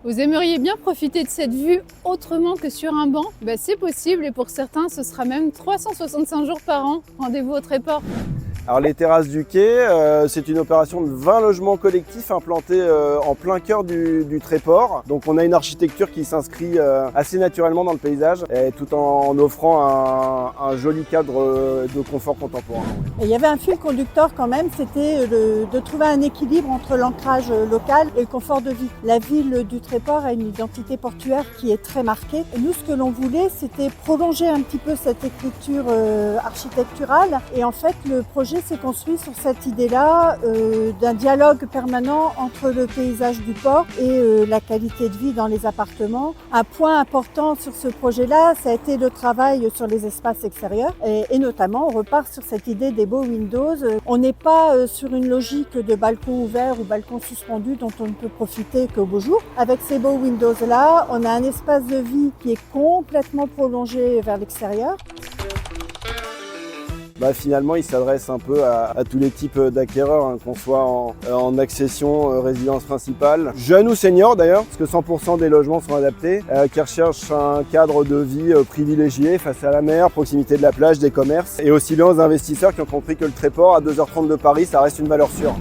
Vous aimeriez bien profiter de cette vue autrement que sur un banc? C'est possible et pour certains, ce sera même 365 jours par an. Rendez-vous au Tréport. Alors les terrasses du quai, c'est une opération de 20 logements collectifs implantés en plein cœur du Tréport. Donc on a une architecture qui s'inscrit assez naturellement dans le paysage, tout en offrant un joli cadre de confort contemporain. Et il y avait un fil conducteur quand même, c'était de trouver un équilibre entre l'ancrage local et le confort de vie. La ville du Tréport a une identité portuaire qui est très marquée. Et nous, ce que l'on voulait, c'était prolonger un petit peu cette écriture architecturale. Et en fait, le projet s'est construit sur cette idée-là d'un dialogue permanent entre le paysage du port et la qualité de vie dans les appartements. Un point important sur ce projet-là, ça a été le travail sur les espaces extérieurs et notamment on repart sur cette idée des beaux windows. On n'est pas sur une logique de balcon ouvert ou balcon suspendu dont on ne peut profiter qu'au beau jour. Avec ces beaux windows-là, on a un espace de vie qui est complètement prolongé vers l'extérieur. Finalement, il s'adresse un peu à tous les types d'acquéreurs, qu'on soit en accession résidence principale, jeunes ou seniors d'ailleurs, parce que 100% des logements sont adaptés, qui recherchent un cadre de vie privilégié face à la mer, proximité de la plage, des commerces, et aussi bien aux investisseurs qui ont compris que le Tréport à 2h30 de Paris, ça reste une valeur sûre.